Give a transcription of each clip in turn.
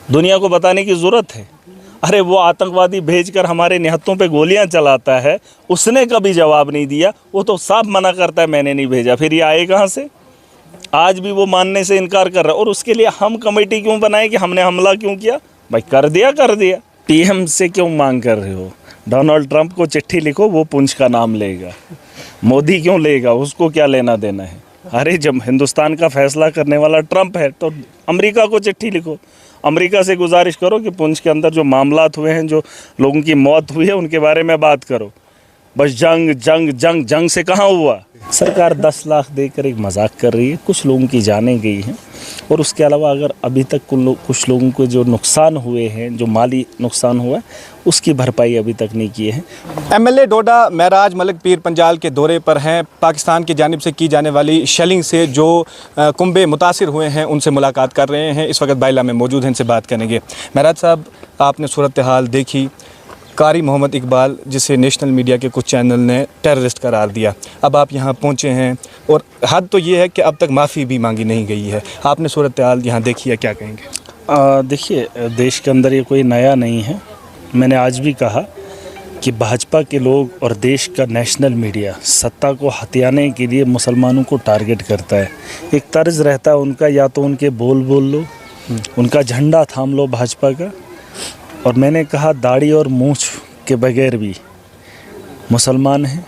दुनिया को बताने की ज़रूरत है? अरे वो आतंकवादी भेजकर हमारे निहत्तों पे गोलियां चलाता है, उसने कभी जवाब नहीं दिया। वो तो साफ मना करता है मैंने नहीं भेजा, फिर ये आए कहाँ से? आज भी वो मानने से इनकार कर रहा है। और उसके लिए हम कमेटी क्यों बनाए कि हमने हमला क्यों किया? भाई कर दिया। पीएम से क्यों मांग कर रहे हो? डोनाल्ड ट्रंप को चिट्ठी लिखो, वो पुंछ का नाम लेगा। मोदी क्यों लेगा? उसको क्या लेना देना है? अरे जब हिंदुस्तान का फैसला करने वाला ट्रंप है तो अमेरिका को चिट्ठी लिखो, अमेरिका से गुजारिश करो कि पुंछ के अंदर जो मामलात हुए हैं, जो लोगों की मौत हुई है, उनके बारे में बात करो। बस जंग से कहाँ हुआ? सरकार 10 लाख देकर एक मजाक कर रही है, कुछ लोगों की जानें गई हैं। और उसके अलावा अगर अभी तक कुछ लोगों को जो नुकसान हुए हैं, जो माली नुकसान हुआ है, उसकी भरपाई अभी तक नहीं की है। एमएलए डोडा महराज मलिक पीर पंजाल के दौरे पर हैं। पाकिस्तान की जानिब से की जाने वाली शेलिंग से जो कुंबे मुतासिर हुए हैं उनसे मुलाकात कर रहे हैं। इस वक्त बाइला में मौजूद हैं, इनसे बात करेंगे। महराज साहब, आपने सूरत हाल देखी, कारी मोहम्मद इकबाल जिसे नेशनल मीडिया के कुछ चैनल ने टेररिस्ट करार दिया, अब आप यहाँ पहुँचे हैं और हद तो ये है कि अब तक माफ़ी भी मांगी नहीं गई है। आपने सूरत हाल यहाँ देखी है, क्या कहेंगे? देखिए, देश के अंदर ये कोई नया नहीं है। मैंने आज भी कहा कि भाजपा के लोग और देश का नेशनल मीडिया सत्ता को हथियाने के लिए मुसलमानों को टारगेट करता है। एक तर्ज रहता है उनका, या तो उनके बोल लो, उनका झंडा थाम लो भाजपा का। और मैंने कहा दाढ़ी और मूंछ के बगैर भी मुसलमान हैं,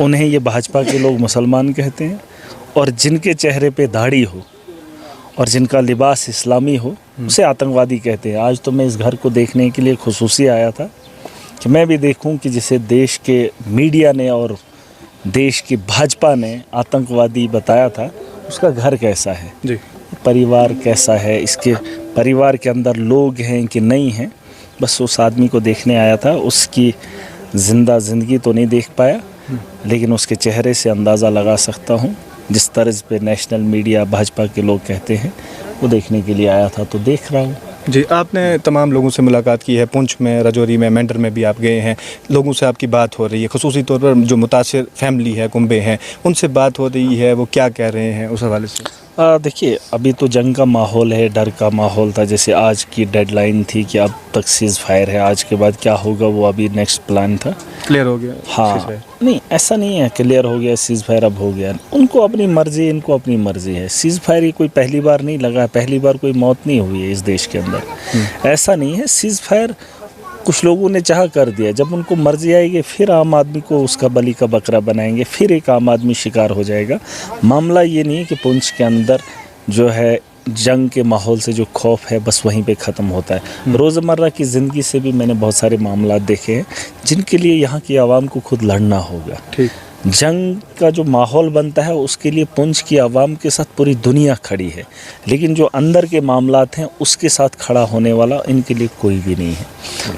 उन्हें ये भाजपा के लोग मुसलमान कहते हैं। और जिनके चेहरे पे दाढ़ी हो और जिनका लिबास इस्लामी हो, उसे आतंकवादी कहते हैं। आज तो मैं इस घर को देखने के लिए खुसूसी आया था कि मैं भी देखूं कि जिसे देश के मीडिया ने और देश की भाजपा ने आतंकवादी बताया था, उसका घर कैसा है जी, परिवार कैसा है, इसके परिवार के अंदर लोग हैं कि नहीं हैं। बस उस आदमी को देखने आया था। उसकी ज़िंदगी तो नहीं देख पाया, लेकिन उसके चेहरे से अंदाज़ा लगा सकता हूँ। जिस तर्ज पे नेशनल मीडिया भाजपा के लोग कहते हैं, वो देखने के लिए आया था, तो देख रहा हूँ। जी, आपने तमाम लोगों से मुलाकात की है, पुंछ में, रजौरी में, मेंढर में भी आप गए हैं। लोगों से आपकी बात हो रही है, खुसूसी तौर पर जो मुतासिर फैमिली है, कुंबे हैं, उनसे बात हो रही है, वो क्या कह रहे हैं उस हवाले से? देखिए, अभी तो जंग का माहौल है, डर का माहौल था। जैसे आज की डेडलाइन थी कि अब तक सीज़ फायर है, आज के बाद क्या होगा वो अभी नेक्स्ट प्लान था। क्लियर हो गया? हाँ, नहीं ऐसा नहीं है क्लियर हो गया सीज़ फायर अब हो गया। उनको अपनी मर्ज़ी, इनको अपनी मर्ज़ी है। सीज़ फायर ये कोई पहली बार नहीं लगा है, पहली बार कोई मौत नहीं हुई है इस देश के अंदर। ऐसा नहीं है। सीज़ फायर कुछ लोगों ने चाह कर दिया, जब उनको मर्जी आएगी फिर आम आदमी को उसका बलि का बकरा बनाएंगे, फिर एक आम आदमी शिकार हो जाएगा। मामला ये नहीं है कि पुंछ के अंदर जो है जंग के माहौल से जो खौफ है बस वहीं पे ख़त्म होता है। रोज़मर्रा की ज़िंदगी से भी मैंने बहुत सारे मामला देखे हैं जिनके लिए यहाँ की आवाम को खुद लड़ना होगा। ठीक, जंग का जो माहौल बनता है उसके लिए पुंछ की आवाम के साथ पूरी दुनिया खड़ी है, लेकिन जो अंदर के मामलात हैं उसके साथ खड़ा होने वाला इनके लिए कोई भी नहीं है।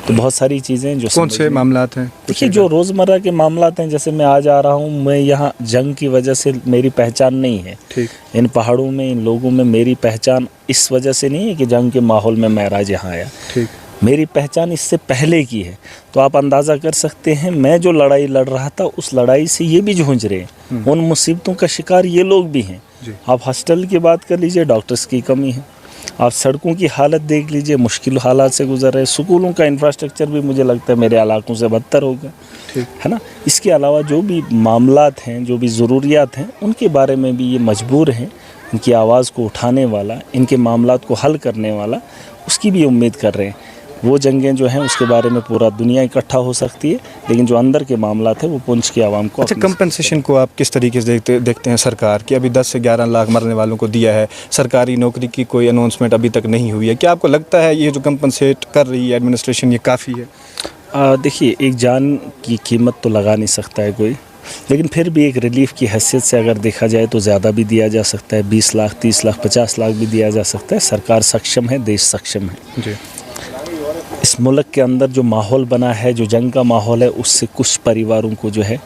तो बहुत सारी चीज़ें जो कौन से मामलात हैं? देखिए, जो रोज़मर्रा के मामलात हैं, जैसे मैं आज आ रहा हूँ, मैं यहाँ जंग की वजह से मेरी पहचान नहीं है। ठीक, इन पहाड़ों में, इन लोगों में मेरी पहचान इस वजह से नहीं है कि जंग के माहौल में महराज यहाँ आया। ठीक, मेरी पहचान इससे पहले की है। तो आप अंदाज़ा कर सकते हैं, मैं जो लड़ाई लड़ रहा था उस लड़ाई से ये भी जूझ रहे हैं, उन मुसीबतों का शिकार ये लोग भी हैं। आप हॉस्टल की बात कर लीजिए, डॉक्टर्स की कमी है। आप सड़कों की हालत देख लीजिए, मुश्किल हालात से गुजर रहे हैं। स्कूलों का इंफ्रास्ट्रक्चर भी मुझे लगता है मेरे इलाकों से बदतर होगा, है ना। इसके अलावा जो भी मामलात हैं, जो भी ज़रूरियात हैं, उनके बारे में भी ये मजबूर हैं। इनकी आवाज़ को उठाने वाला, इनके मामलात को हल करने वाला, उसकी भी उम्मीद कर रहे हैं। वो जंगें जो हैं उसके बारे में पूरा दुनिया इकट्ठा हो सकती है, लेकिन जो अंदर के मामलात हैं वो पुंछ की आवाम को। अच्छा, कंपनसेशन को आप किस तरीके से देखते हैं? सरकार की अभी 10 से 11 लाख मरने वालों को दिया है, सरकारी नौकरी की कोई अनाउंसमेंट अभी तक नहीं हुई है। क्या आपको लगता है ये जो कंपनसेट कर रही है एडमिनिस्ट्रेशन, ये काफ़ी है? देखिए, एक जान की कीमत तो लगा नहीं सकता है कोई, लेकिन फिर भी एक रिलीफ की हैसियत से अगर देखा जाए तो ज़्यादा भी दिया जा सकता है। 20 लाख, 30 लाख, 50 लाख भी दिया जा सकता है। सरकार सक्षम है, देश सक्षम है जी। इस मुल्क के अंदर जो माहौल बना है, जो जंग का माहौल है, उससे कुछ परिवारों को जो है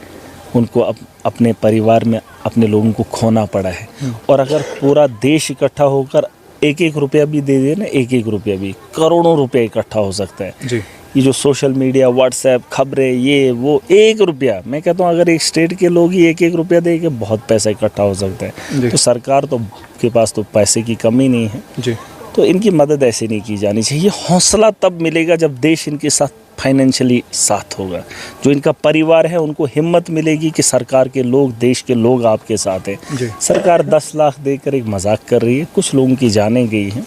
उनको अपने परिवार में अपने लोगों को खोना पड़ा है। और अगर पूरा देश इकट्ठा होकर एक एक रुपया भी दे दे ना, एक एक रुपया भी, करोड़ों रुपया इकट्ठा हो सकता है जी। ये जो सोशल मीडिया, व्हाट्सएप, खबरें, ये वो, एक रुपया, मैं कहता हूँ अगर एक स्टेट के लोग ही एक एक रुपया दे के बहुत पैसा इकट्ठा हो सकता है। तो सरकार तो के पास तो पैसे की कमी नहीं है, जी। तो इनकी मदद ऐसे नहीं की जानी चाहिए। हौसला तब मिलेगा जब देश इनके साथ फाइनेंशियली साथ होगा। जो इनका परिवार है उनको हिम्मत मिलेगी कि सरकार के लोग, देश के लोग आपके साथ हैं। सरकार 10 लाख देकर एक मजाक कर रही है, कुछ लोगों की जानें गई हैं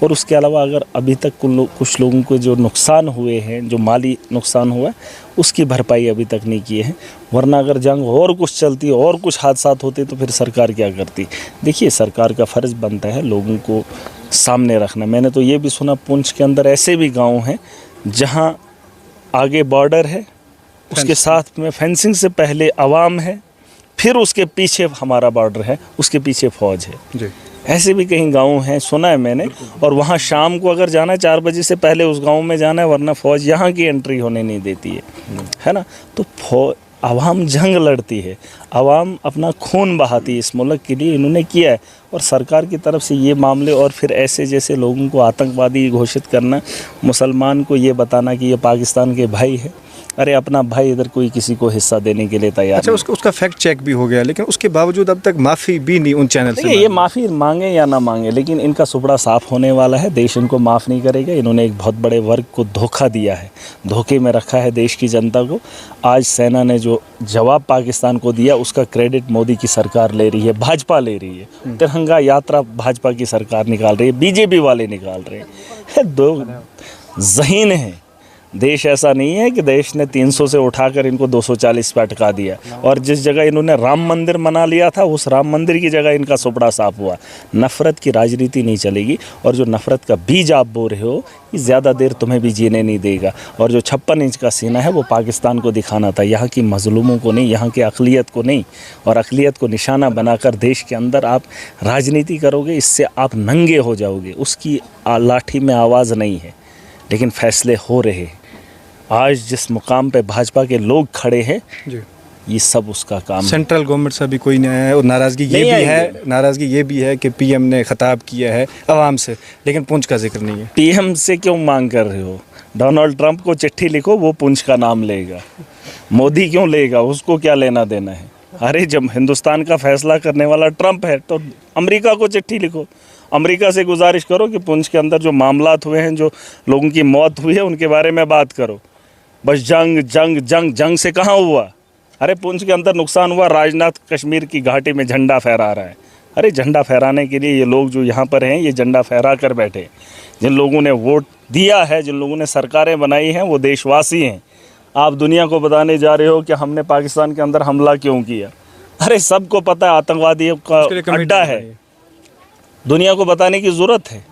और उसके अलावा अगर अभी तक कुछ लोगों को जो नुकसान हुए हैं, जो माली नुकसान हुआ है, उसकी भरपाई अभी तक नहीं किए हैं। वरना अगर जंग और कुछ चलती और कुछ हादसा होते तो फिर सरकार क्या करती। देखिए, सरकार का फ़र्ज़ बनता है लोगों को सामने रखना। मैंने तो ये भी सुना पुंछ के अंदर ऐसे भी गाँव हैं जहाँ आगे बॉर्डर है, उसके साथ में फेंसिंग से पहले आवाम है, फिर उसके पीछे हमारा बॉर्डर है, उसके पीछे फ़ौज है जी। ऐसे भी कहीं गांव हैं, सुना है मैंने। और वहाँ शाम को अगर जाना है 4 बजे से पहले उस गांव में जाना है, वरना फ़ौज यहाँ की एंट्री होने नहीं देती है ना। तो आवाम जंग लड़ती है, आवाम अपना खून बहाती है इस मुल्क के लिए, इन्होंने किया है। और सरकार की तरफ से ये मामले और फिर ऐसे जैसे लोगों को आतंकवादी घोषित करना, मुसलमान को ये बताना कि ये पाकिस्तान के भाई है। अरे अपना भाई इधर कोई किसी को हिस्सा देने के लिए तैयार अच्छा, उसका फैक्ट चेक भी हो गया, लेकिन उसके बावजूद अब तक माफ़ी भी नहीं उन चैनल से। ये माफ़ी मांगे या ना मांगे, लेकिन इनका सुपड़ा साफ होने वाला है। देश इनको माफ़ नहीं करेगा। इन्होंने एक बहुत बड़े वर्ग को धोखा दिया है, धोखे में रखा है देश की जनता को। आज सेना ने जो जवाब पाकिस्तान को दिया उसका क्रेडिट मोदी की सरकार ले रही है, भाजपा ले रही है। तिरंगा यात्रा भाजपा की सरकार निकाल रही है, बीजेपी वाले निकाल रहे हैं। दो ज़हीन हैं। देश ऐसा नहीं है कि देश ने 300 से उठाकर इनको 240 पे अटका दिया। और जिस जगह इन्होंने राम मंदिर बना लिया था, उस राम मंदिर की जगह इनका सुपड़ा साफ हुआ। नफ़रत की राजनीति नहीं चलेगी। और जो नफ़रत का बीज आप बो रहे हो, ये ज़्यादा देर तुम्हें भी जीने नहीं देगा। और जो 56 इंच का सीना है वो पाकिस्तान को दिखाना था, यहाँ की मज़लूमों को नहीं, यहाँ की अक़लियत को नहीं। और अक़लियत को निशाना बनाकर देश के अंदर आप राजनीति करोगे, इससे आप नंगे हो जाओगे। उसकी लाठी में आवाज़ नहीं है, लेकिन फ़ैसले हो रहे हैं। आज जिस मुकाम पे भाजपा के लोग खड़े हैं जी, ये सब उसका काम। सेंट्रल गवर्नमेंट से भी कोई नहीं आया है। और नाराज़गी ये भी है कि पीएम ने खिताब किया है आवाम से, लेकिन पुंछ का जिक्र नहीं है। पीएम से क्यों मांग कर रहे हो? डोनाल्ड ट्रंप को चिट्ठी लिखो, वो पुंछ का नाम लेगा। मोदी क्यों लेगा? उसको क्या लेना देना है? अरे जब हिंदुस्तान का फैसला करने वाला ट्रंप है तो अमेरिका को चिट्ठी लिखो, अमेरिका से गुजारिश करो कि पुंछ के अंदर जो मामलात हुए हैं, जो लोगों की मौत हुई है, उनके बारे में बात करो। बस जंग जंग जंग जंग से कहाँ हुआ? अरे पुंछ के अंदर नुकसान हुआ, राजनाथ कश्मीर की घाटी में झंडा फहरा रहा है। अरे झंडा फहराने के लिए ये लोग जो यहाँ पर हैं, ये झंडा फहरा कर बैठे। जिन लोगों ने वोट दिया है, जिन लोगों ने सरकारें बनाई हैं, वो देशवासी हैं। आप दुनिया को बताने जा रहे हो कि हमने पाकिस्तान के अंदर हमला क्यों किया। अरे सबको पता है आतंकवादियों का अड्डा है, दुनिया को बताने की ज़रूरत है।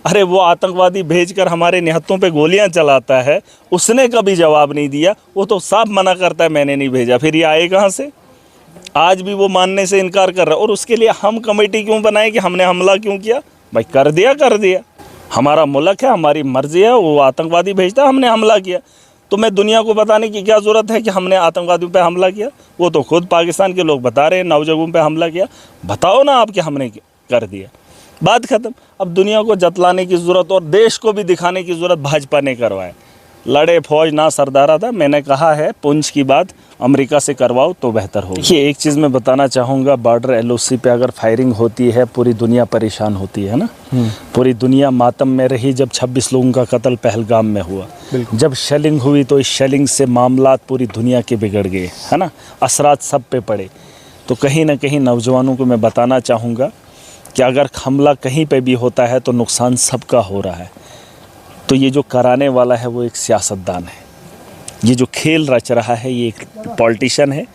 अरे वो आतंकवादी भेजकर हमारे निहत्तों पे गोलियां चलाता है, उसने कभी जवाब नहीं दिया। वो तो साफ मना करता है मैंने नहीं भेजा। फिर ये आए कहाँ से? आज भी वो मानने से इनकार कर रहा है। और उसके लिए हम कमेटी क्यों बनाए कि हमने हमला क्यों किया? भाई कर दिया, हमारा मुल्क है, हमारी मर्जी है। वो आतंकवादी भेजता है, हमने हमला किया। तो मैं दुनिया को बताने की क्या ज़रूरत है कि हमने आतंकवादियों पे हमला किया? वो तो खुद पाकिस्तान के लोग बता रहे हैं 9 जगहों पे हमला किया। बताओ ना आप कि हमने कर दिया, बात ख़त्म। अब दुनिया को जतलाने की ज़रूरत और देश को भी दिखाने की ज़रूरत भाजपा ने करवाए। लड़े फौज ना सरदारा था। मैंने कहा है पुंछ की बात अमेरिका से करवाओ तो बेहतर होगा। देखिए, एक चीज़ मैं बताना चाहूँगा, बॉर्डर LOC पे अगर फायरिंग होती है, पूरी दुनिया परेशान होती है ना। पूरी दुनिया मातम में रही जब 26 लोगों का कत्ल पहलगाम में हुआ। जब शेलिंग हुई तो इस शेलिंग से मामलात पूरी दुनिया के बिगड़ गए, है ना। असरात सब पे पड़े। तो कहीं ना कहीं नौजवानों को मैं बताना चाहूँगा कि अगर हमला कहीं पे भी होता है तो नुकसान सबका हो रहा है। तो ये जो कराने वाला है वो एक सियासतदान है। ये जो खेल रच रहा है ये एक पॉलिटिशियन है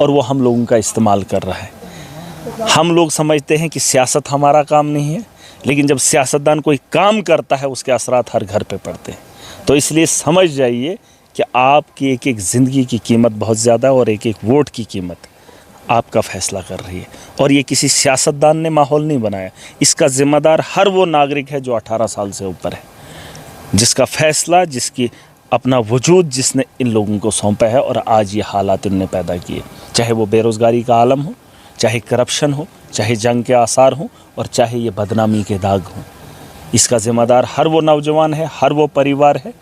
और वो हम लोगों का इस्तेमाल कर रहा है। हम लोग समझते हैं कि सियासत हमारा काम नहीं है, लेकिन जब सियासतदान कोई काम करता है उसके असरात हर घर पे पड़ते हैं। तो इसलिए समझ जाइए कि आपकी एक एक ज़िंदगी की कीमत बहुत ज़्यादा और एक एक वोट की कीमत आपका फ़ैसला कर रही है। और ये किसी सियासतदान ने माहौल नहीं बनाया। इसका ज़िम्मेदार हर वो नागरिक है जो 18 साल से ऊपर है, जिसका फ़ैसला, जिसकी अपना वजूद जिसने इन लोगों को सौंपा है। और आज ये हालात इनने पैदा किए, चाहे वो बेरोज़गारी का आलम हो, चाहे करप्शन हो, चाहे जंग के आसार हों, और चाहे ये बदनामी के दाग हों। इसका ज़िम्मेदार हर वो नौजवान है, हर वो परिवार है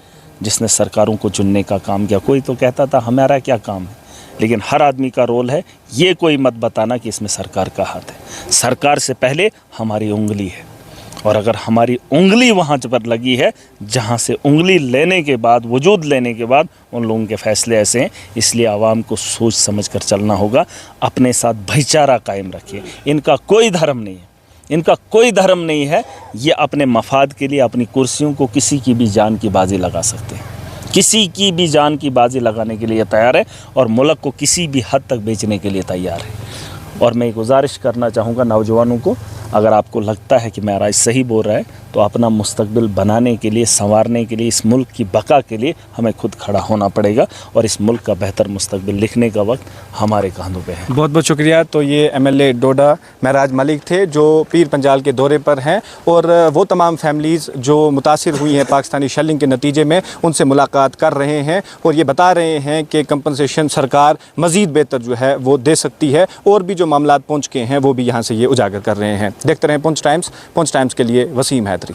जिसने सरकारों को चुनने का काम किया। कोई तो कहता था हमारा क्या काम है, लेकिन हर आदमी का रोल है। ये कोई मत बताना कि इसमें सरकार का हाथ है। सरकार से पहले हमारी उंगली है। और अगर हमारी उंगली वहाँ पर लगी है जहाँ से उंगली लेने के बाद, वजूद लेने के बाद उन लोगों के फ़ैसले ऐसे हैं। इसलिए आवाम को सोच समझ कर चलना होगा, अपने साथ भाईचारा कायम रखिए। इनका कोई धर्म नहीं है, इनका कोई धर्म नहीं है। ये अपने मफाद के लिए अपनी कुर्सियों को किसी की भी जान की बाजी लगा सकते हैं, किसी की भी जान की बाजी लगाने के लिए तैयार है और मुल्क को किसी भी हद तक बेचने के लिए तैयार है। और मैं गुजारिश करना चाहूँगा नौजवानों को, अगर आपको लगता है कि मेरा सही बोल रहा है तो अपना मुस्तकबिल बनाने के लिए, संवारने के लिए, इस मुल्क की बका के लिए हमें खुद खड़ा होना पड़ेगा और इस मुल्क का बेहतर मुस्तकबिल लिखने का वक्त हमारे कांधों पे है। बहुत बहुत शुक्रिया। तो ये MLA डोडा महराज मलिक थे जो पीर पंजाल के दौरे पर हैं और वो तमाम फैमिलीज़ जो मुतासिर हुई हैं पाकिस्तानी शेलिंग के नतीजे में, उनसे मुलाकात कर रहे हैं और ये बता रहे हैं कि कंपनसेशन सरकार मज़ीद बेहतर जो है वो दे सकती है। और भी जो मामलात पहुँच के हैं वो भी यहाँ से ये उजागर कर रहे हैं। देखते रहें पंच टाइम्स के लिए वसीम हैदरी।